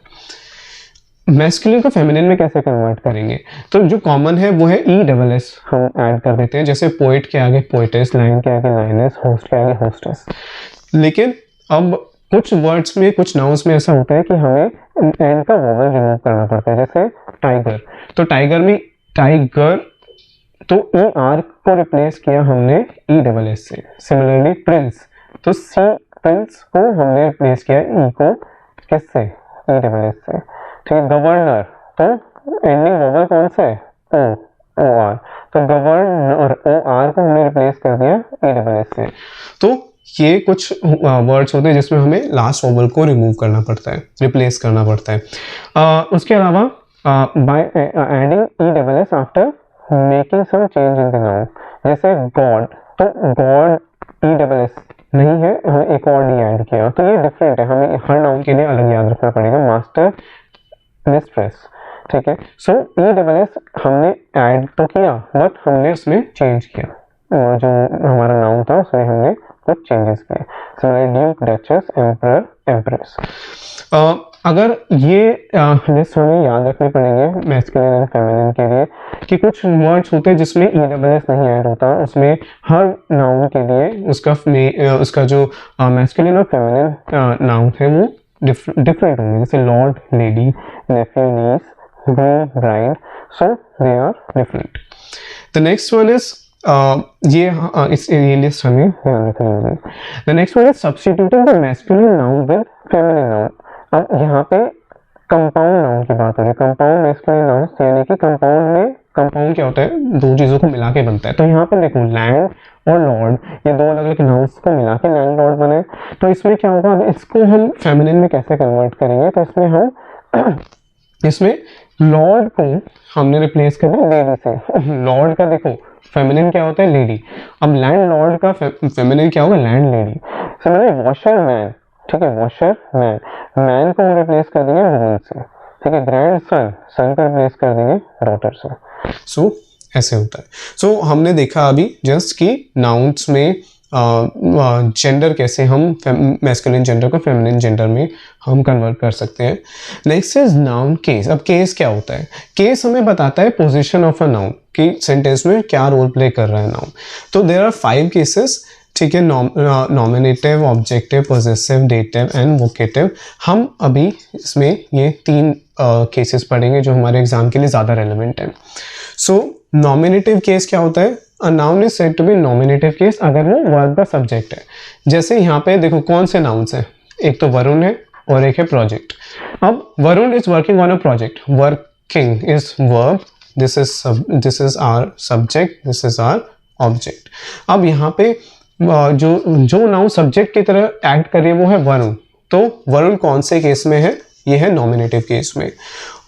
Speaker 1: Masculine को फेमिनिन में कैसे कन्वर्ट करेंगे, तो जो कॉमन है वो है ESS हम ऐड कर देते हैं, जैसे पोइट के आगे पोइटेस, लाइन के आगे लाइनेस, होस्ट के आगे होस्टेस। लेकिन अब कुछ वर्ड्स में कुछ नाउन्स में ऐसा होता है कि हमें एंड का वोवेल रिमूव करना पड़ता है, जैसे टाइगर, तो टाइगर में टाइगर तो ER को रिप्लेस किया हमने ESS से। सिमिलरली प्रिंस, तो सी प्रिंस को हमने रिप्लेस किया E को किससे, ESS से, ठीक है। गवर्नर, तो एंडिंग वोवेल कौन सा है, OR, तो गवर्नर OR को हमने रिप्लेस कर दिया ESS से। तो ये कुछ वर्ड्स होते हैं जिसमें हमें लास्ट वोवेल को रिमूव करना पड़ता है, रिप्लेस करना पड़ता है। उसके अलावा by adding ESS after making some change in the noun, जैसे गॉड, तो गॉड ESS नहीं है, हमें एक और डी ऐड किया, तो ये डिफरेंट है, हमें हर नाउन के लिए अलग याद रखना पड़ेगा। मास्टर, मिस्ट्रेस, ठीक है। सो ESS हमने ऐड तो किया बट हमने उसमें चेंज किया, और जो हमारा नाउन था उसमें हमने कुछ चेंजेस किए। Duke, duchess, emperor, empress. अगर ये लिस्ट हमें याद रखने पड़ेंगे मैस्कुलिन एंड फेमिनिन के लिए कि कुछ वर्ड्स होते हैं जिसमें ESS नहीं ऐड होता, उसमें हर नाउन के लिए उसका जो मैस्कुलिन और फेमिनिन नाउन है वो डिफरेंट होंगे, जैसे lord, lady, nephew, niece, groom, bride, so they are different. The next one is ये लिस्ट हमें ध्यान रखनी होगी। The next one is substituting the masculine noun with feminine noun. अब यहाँ पे कंपाउंड नाउन की बात हो रही है, कंपाउंड मैस्कुलिन नाउन, यानी कि कंपाउंड में कंपाउंड क्या होता है, दो चीज़ों को मिला के बनता है। तो यहाँ पे देखो लैंड और लॉर्ड, ये दो अलग अलग नाउन्स को मिला के लैंड लॉर्ड बने। तो इसमें क्या होगा, इसको हम फेमिनिन में कैसे कन्वर्ट करेंगे, तो इसमें हम इसमें लॉर्ड को हमने रिप्लेस कर दिया लेडी से। लॉर्ड का देखो फेमिनिन क्या होता है, लेडी। अब लैंड लॉर्ड का फेमिनिन क्या होगा, land lady. Similarly washer man, ठीक है, वॉशर मैन, मैन को हम रिप्लेस कर देंगे वुमन से, ठीक है। ग्रैंड सन, सन को रिप्लेस कर देंगे डॉटर से। सो ऐसे होता है। सो हमने देखा अभी जस्ट कि नाउन्स में जेंडर कैसे हम मैस्कुलिन जेंडर को फेमिनिन जेंडर में हम कन्वर्ट कर सकते हैं। Next is noun case. अब केस क्या होता है, केस हमें बताता है पोजीशन ऑफ अ नाउन कि सेंटेंस में क्या रोल प्ले कर रहा है नाउन। तो देयर आर 5 केसेस, ठीक है, nominative, objective, possessive, dative and vocative. हम अभी इसमें ये 3 केसेस पढ़ेंगे जो हमारे एग्जाम के लिए ज़्यादा रेलिवेंट है। सो नॉमिनेटिव केस क्या होता है, a noun is said to be nominative case अगर वो वर्ब का सब्जेक्ट है। जैसे यहाँ पे देखो कौन से नाउन्स हैं, एक तो वरुण है और एक है प्रोजेक्ट। अब Varun is working on a project, working is verb, this is our subject, this is our object. अब यहाँ पे जो नाउन सब्जेक्ट की तरह एक्ट कर रही है वो है वरुण, तो वरुण कौन से केस में है, ये है नॉमिनेटिव केस में।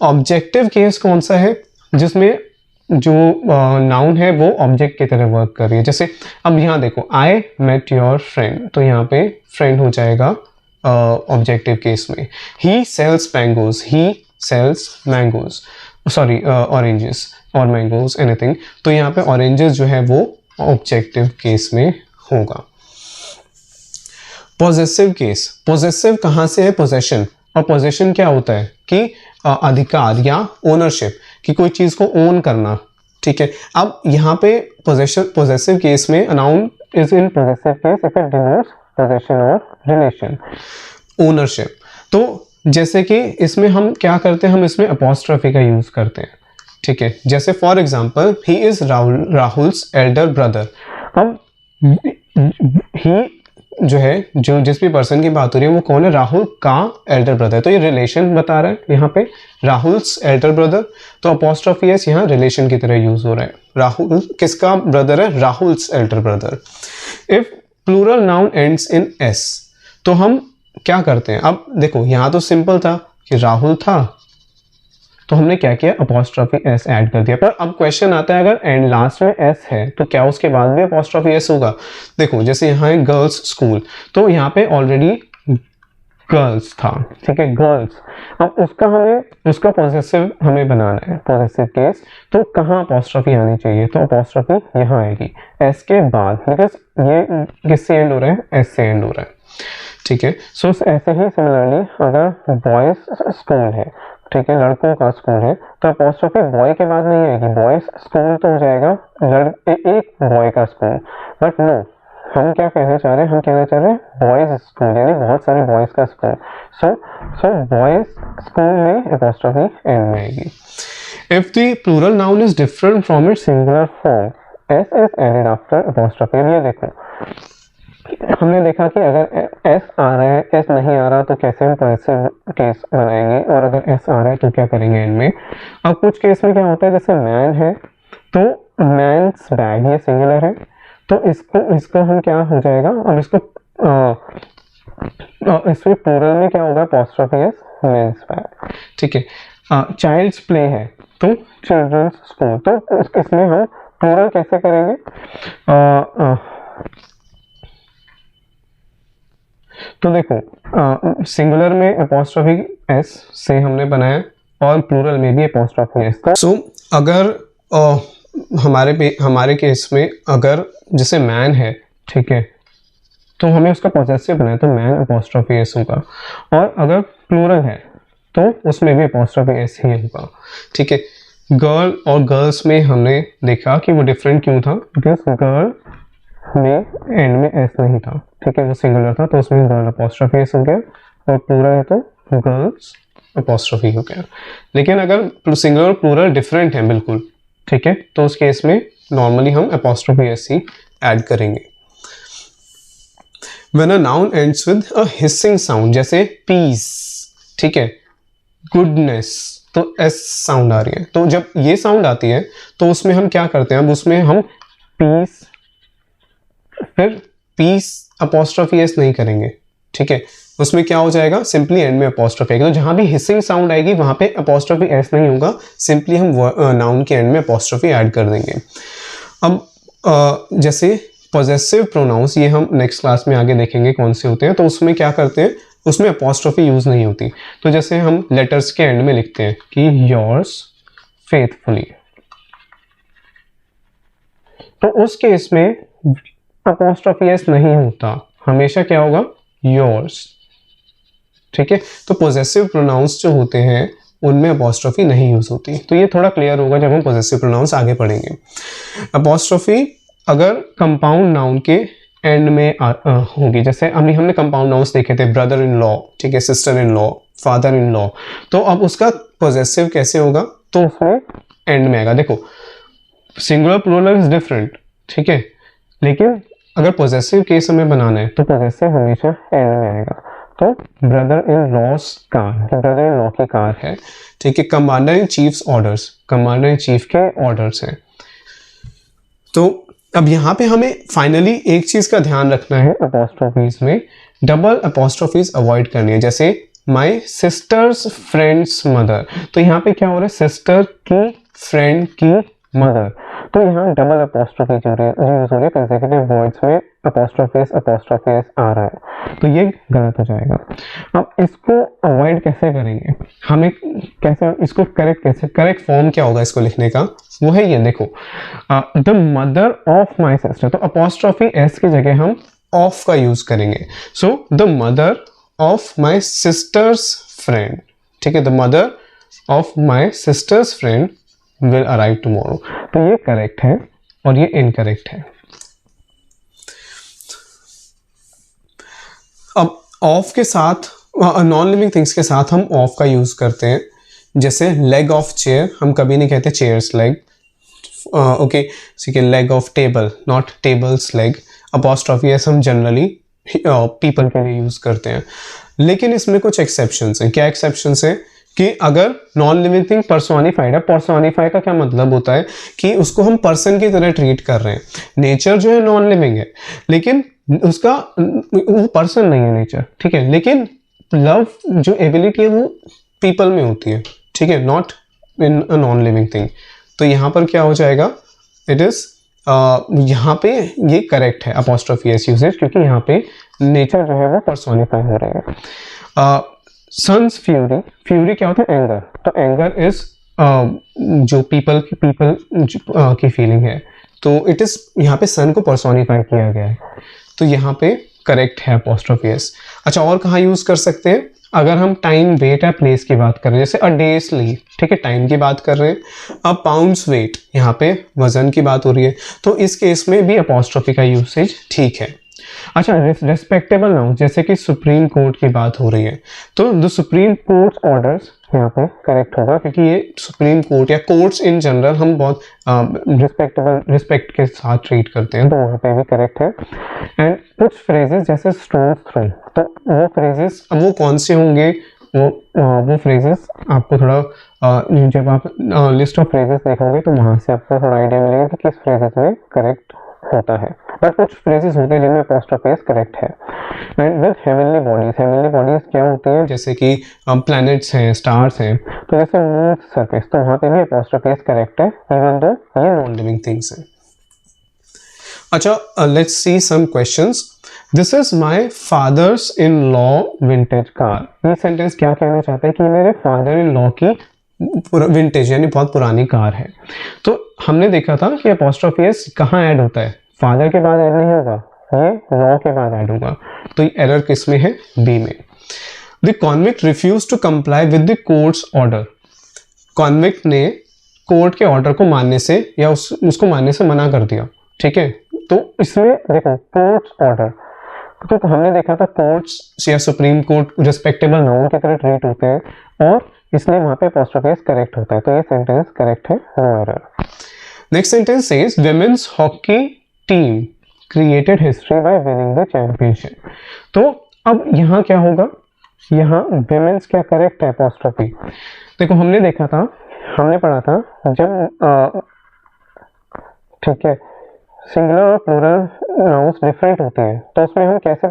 Speaker 1: ऑब्जेक्टिव केस कौन सा है, जिसमें जो नाउन है वो ऑब्जेक्ट की तरह वर्क कर रही है। जैसे अब यहाँ देखो आई मेट योर फ्रेंड, तो यहाँ पे फ्रेंड हो जाएगा ऑब्जेक्टिव केस में। ही सेल्स मैंगोज, ही सेल्स मैंगोज, सॉरी ऑरेंजेस और मैंगोज एनीथिंग, तो यहाँ पे ऑरेंजेस जो है वो ऑब्जेक्टिव केस में होगा। पॉजेसिव केस, पॉजेसिव कहाँ से है, पोजेशन। और पोजेशन क्या होता है कि अधिकार या ओनरशिप, कि कोई चीज को ओन करना, ठीक है। अब यहाँ पे पोजेसिव केस में noun is in possessive case if it denotes possession और रिलेशन, ओनरशिप। तो जैसे कि इसमें हम क्या करते हैं, हम इसमें अपॉस्ट्रोफी का यूज करते हैं, ठीक है। जैसे for example he is Rahul's elder brother. अब ही जो है, जो जिस भी पर्सन की बात हो रही है वो कौन है, राहुल का एल्डर ब्रदर, तो ये रिलेशन बता रहा है यहाँ पे, राहुल्स एल्डर ब्रदर। तो अपॉस्ट्रोफी एस यहाँ रिलेशन की तरह यूज हो रहा है। राहुल किसका ब्रदर है, Rahul's elder brother. If plural noun ends in S, तो हम क्या करते हैं, अब देखो यहाँ तो सिंपल था कि राहुल था, तो हमने क्या किया, अपॉस्ट्रोफी एस ऐड कर दिया। पर अब क्वेश्चन आता है अगर एंड लास्ट में एस है तो क्या उसके बाद भी अपॉस्ट्रोफी एस होगा। देखो जैसे यहाँ है गर्ल्स स्कूल, तो यहाँ पे ऑलरेडी गर्ल्स था, ठीक है, गर्ल्स। अब उसका पॉजेसिव हमें बनाना है, पॉजेसिव केस। तो कहाँ अपॉस्ट्रोफी आनी चाहिए, तो अपॉस्ट्रोफी यहाँ आएगी एस के बाद, बिकॉज ये किससे एंड हो रहा है, एस से एंड हो रहा है, ठीक है। सो ऐसे ही सिमिलरली अगर बॉयज स्कूल है, ठीक है, लड़कों का स्कूल है, तो अपॉस्ट्रोफी बॉय के बाद नहीं आएगी, बॉयज स्कूल तो हो जाएगा एक बॉय का स्कूल। बट नो, हम क्या कहना चाह रहे हैं, हम कहना चाह रहे हैं बॉयज स्कूल, यानी बहुत सारे बॉयज का स्कूल। सो बॉयज स्कूल में अपॉस्ट्रोफी एंड में आएगी। If the plural noun is different from its singular form, S is added after apostrophe. ये देखो हमने देखा कि अगर एस आ रहा है, एस नहीं आ रहा, तो कैसे हम पॉजेसिव केस बनाएंगे, और अगर एस आ रहा है तो क्या करेंगे एंड में। अब कुछ केस में क्या होता है, जैसे मैन है तो मैन्स बैग, ये सिंगुलर है, तो इसको हम क्या हो जाएगा, अब इसको इसमें प्लूरल में क्या होगा, अपॉस्ट्रोफी एस, मेंस बैग, ठीक है। चाइल्ड्स प्ले है तो चिल्ड्रंस स्कूल, तो इसमें हम प्लूरल कैसे करेंगे, तो देखो सिंगुलर में अपॉस्ट्रोफी एस से हमने बनाया और प्लूरल में भी अपॉस्ट्रोफी एस। सो अगर हमारे केस में अगर जैसे मैन है, ठीक है, तो हमें उसका पॉजेसिव बनाया तो मैन अपॉस्ट्रोफी एस होगा, और अगर प्लूरल है तो उसमें भी अपॉस्ट्रोफी एस ही होगा, ठीक है। गर्ल और गर्ल्स में हमने देखा कि वो डिफरेंट क्यों था, बिकॉज गर्ल में एंड में एस नहीं था, ठीक है, वो सिंगुलर था, तो उसमें गर्ल अपॉस्ट्रोफी एस हो गया, और प्लूरल है तो गर्ल्स अपॉस्ट्रोफी हो गया। लेकिन अगर सिंगुलर और प्लूरल डिफरेंट है बिल्कुल, ठीक है, तो उस केस में नॉर्मली हम अपॉस्ट्रोफी एस ही ऐड करेंगे। When a noun ends with a hissing sound, जैसे पीस, ठीक है, गुडनेस, तो एस साउंड आ रही है, तो जब ये साउंड आती है तो उसमें हम क्या करते हैं, अब उसमें हम पीस, फिर पीस अपॉस्ट्रोफी एस नहीं करेंगे, ठीक है, उसमें क्या हो जाएगा, सिंपली एंड में अपॉस्ट्रोफी आएगी। तो जहां भी हिसिंग साउंड आएगी वहां पे अपॉस्ट्रोफी एस नहीं होगा, सिंपली हम नाउन के एंड में अपॉस्ट्रोफी ऐड कर देंगे। अब जैसे पॉजेसिव प्रोनाउंस, ये हम नेक्स्ट क्लास में आगे देखेंगे कौन से होते हैं, तो उसमें क्या करते हैं, उसमें अपॉस्ट्रोफी यूज नहीं होती। तो जैसे हम लेटर्स के एंड में लिखते हैं कि योर्स फेथफुली, तो उस केस में अपॉस्ट्रोफी एस नहीं होता, हमेशा क्या होगा, योर्स। ठीक है, तो पॉजेसिव प्रोनाउंस जो होते हैं उनमें अपॉस्ट्रोफी नहीं यूज होती। तो ये थोड़ा क्लियर होगा जब हम पॉजेसिव प्रोनाउंस आगे पढ़ेंगे। अपॉस्ट्रोफी अगर कंपाउंड नाउन के एंड में होगी, जैसे हमने कंपाउंड नाउन्स देखे थे, ब्रदर इन लॉ, ठीक है, sister in law, father in law, तो अब उसका पॉजेसिव कैसे होगा, तो उसमें एंड में आएगा। देखो सिंगुलर प्लूरल इज डिफरेंट, ठीक है, लेकिन अगर पॉजेसिव केस हमें बनाना है तो पॉजेसिव हमेशा एंड में आएगा। तो brother in loss car, brother in law की कार है, ठीक है, commander in chiefs orders, commander in chief के ऑर्डर्स हैं। तो अब यहाँ पे हमें फाइनली एक चीज का ध्यान रखना है, अपॉस्ट्रोफीज में डबल अपॉस्ट्रोफीज अवॉइड करनी है। जैसे माई सिस्टर्स फ्रेंड्स मदर, तो यहाँ पे क्या हो रहा है, सिस्टर की फ्रेंड की मदर, तो यहाँ डबल अपॉस्ट्रोफी यूज हो रही है, कंसेक्यूटिव वर्ड्स में अपॉस्ट्रोफीज आ रहा है, तो ये गलत हो जाएगा। अब इसको अवॉइड कैसे करेंगे, हमें कैसे इसको करेक्ट फॉर्म क्या होगा इसको लिखने का, वो है ये, देखो the mother of my sister, तो अपॉस्ट्रोफी एस की जगह हम ऑफ का यूज करेंगे। So the mother of my sisters friend, ठीक है, the mother of my sisters friend will arrive tomorrow, तो ये करेक्ट है और ये इनकरेक्ट है। अब ऑफ के साथ, नॉन लिविंग थिंग्स के साथ हम ऑफ का यूज करते हैं, जैसे लेग ऑफ चेयर, हम कभी नहीं कहते चेयर्स लेग, ओके, ठीक है, leg of table, not tables leg. Apostrophe S हम जनरली पीपल के लिए यूज करते हैं, लेकिन इसमें कुछ एक्सेप्शंस हैं। क्या एक्सेप्शंस है कि अगर नॉन लिविंग थिंग पर्सोनिफाइड है, पर्सोनिफाई का क्या मतलब होता है कि उसको हम पर्सन की तरह ट्रीट कर रहे हैं। नेचर जो है नॉन लिविंग है, लेकिन उसका वो पर्सन नहीं है नेचर, ठीक है, लेकिन लव जो एबिलिटी है वो पीपल में होती है, ठीक है, not in a non living thing. तो यहाँ पर क्या हो जाएगा, इट इज यहाँ पे ये करेक्ट है अपॉस्ट्रोफी एस यूसेज, क्योंकि यहाँ पे नेचर जो है वो पर्सोनिफाई हो रहा है। सन्स फ्यूरी, फ्यूरी क्या होता है, एंगर, तो एंगर इज जो पीपल की फीलिंग है, तो इट इज यहाँ पे सन को पर्सोनिफाई किया गया है, तो यहाँ पे करेक्ट है अपॉस्ट्रोफी एस। अच्छा, और कहाँ यूज कर सकते हैं, अगर हम टाइम वेट या प्लेस की बात कर रहे हैं, जैसे अ डे स्लीप, ठीक है, टाइम की बात कर रहे हैं। अब पाउंड्स वेट, यहाँ पे वजन की बात हो रही है, तो इस केस में भी अपॉस्ट्रोफी का यूसेज ठीक है। अच्छा, रेस्पेक्टेबल नाउन, जैसे कि सुप्रीम कोर्ट की बात हो रही है, तो द सुप्रीम कोर्ट ऑर्डर्स यहाँ पे करेक्ट होगा, क्योंकि ये सुप्रीम कोर्ट या कोर्ट्स इन जनरल हम बहुत रिस्पेक्ट के साथ ट्रीट करते हैं, तो वहाँ पे भी करेक्ट है। एंड कुछ फ्रेजेस जैसे स्टोन थ्रो, तो वो फ्रेजेस अब वो कौन से होंगे, वो फ्रेजेस आपको थोड़ा जब आप लिस्ट ऑफ फ्रेजेस देखोगे तो वहाँ से आपको थोड़ा आइडिया मिलेगा कि किस फ्रेजेस में करेक्ट होता है। बट कुछ फ्रेजेस होते हैं जिनमें अपॉस्ट्रोफी एस करेक्ट है। एंड विद हेवनली बॉडीज क्या होती है, जैसे कि प्लैनेट्स हैं, स्टार्स हैं, तो जैसे मून सरफेस, तो वहाँ पे भी अपॉस्ट्रोफी एस करेक्ट है, इवन दो ये नॉन लिविंग थिंग्स हैं। अच्छा, let's see some questions. This is my father's in law vintage car, ये सेंटेंस क्या कहना चाहता है कि मेरे फादर इन लॉ की विंटेज यानी बहुत पुरानी कार है। तो हमने देखा था कि अपॉस्ट्रोफी एस कहाँ ऐड होता है, फादर के बाद ऐड नहीं होगा, ये लॉ के बाद ऐड होगा, तो ये एरर किस में है, बी में। The convict refuse to comply with the court's order, convict ने कोर्ट के ऑर्डर को मानने से या उसको मानने से मना कर दिया, ठीक है, तो इसमें देखो कोर्ट्स ऑर्डर, तो हमने देखा था कोर्ट्स या सुप्रीम कोर्ट रिस्पेक्टेबल नाउन की तरह ट्रीट होते हैं, और इसलिए वहाँ पे अपॉस्ट्रोफी एस करेक्ट होता है, तो ये सेंटेंस करेक्ट है, no error. Next sentence says women's hockey team created history by winning the championship, तो अब यहाँ क्या होगा, यहाँ विमेन्स क्या करेक्ट है अपॉस्ट्रोफी। देखो हमने देखा था, हमने पढ़ा था जब ठीक है सिंगुलर और प्लूरल नाउन्स डिफरेंट होते हैं, तो उसमें हम कैसे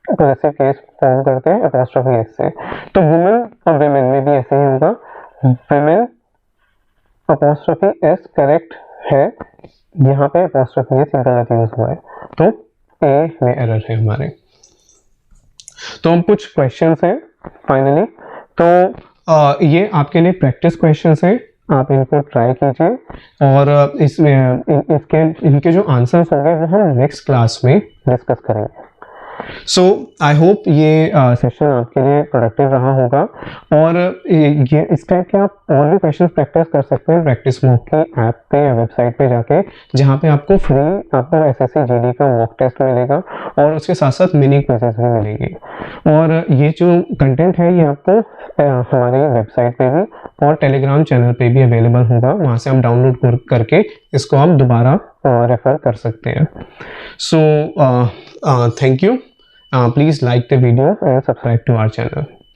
Speaker 2: पोजेसिव केस फॉर्म करते हैं अपॉस्ट्रोफी एस से। तो वुमेन और विमेन में भी ऐसे ही होगा, विमेन अपॉस्ट्रोफी एस करेक्ट है, यहाँ पे अपॉस्ट्रोफी एस गलत यूज हुआ है, तो ए में एरर है हमारे। तो हम कुछ क्वेश्चंस हैं फाइनली, तो ये आपके लिए प्रैक्टिस क्वेश्चंस हैं, आप इनको ट्राई कीजिए और इसमें इनके जो आंसर्स होंगे वो हम नेक्स्ट क्लास में डिस्कस करेंगे। सो आई होप ये सेशन आपके लिए प्रोडक्टिव रहा होगा और ये इस टाइप के आप और भी क्वेश्चन प्रैक्टिस कर सकते हैं प्रैक्टिस मॉक के ऐप पे या वेबसाइट पे जाके, जहाँ पे आपको फ्री आपको एसएससी जीडी का मॉक टेस्ट मिलेगा और उसके साथ साथ मिनी क्विजेस भी मिलेंगे। और ये जो कंटेंट है ये आपको हमारी वेबसाइट पे भी और टेलीग्राम चैनल पे भी अवेलेबल होगा, वहाँ से आप डाउनलोड करके इसको आप दोबारा रेफर कर सकते हैं। So thank you, please like the video and subscribe to our channel.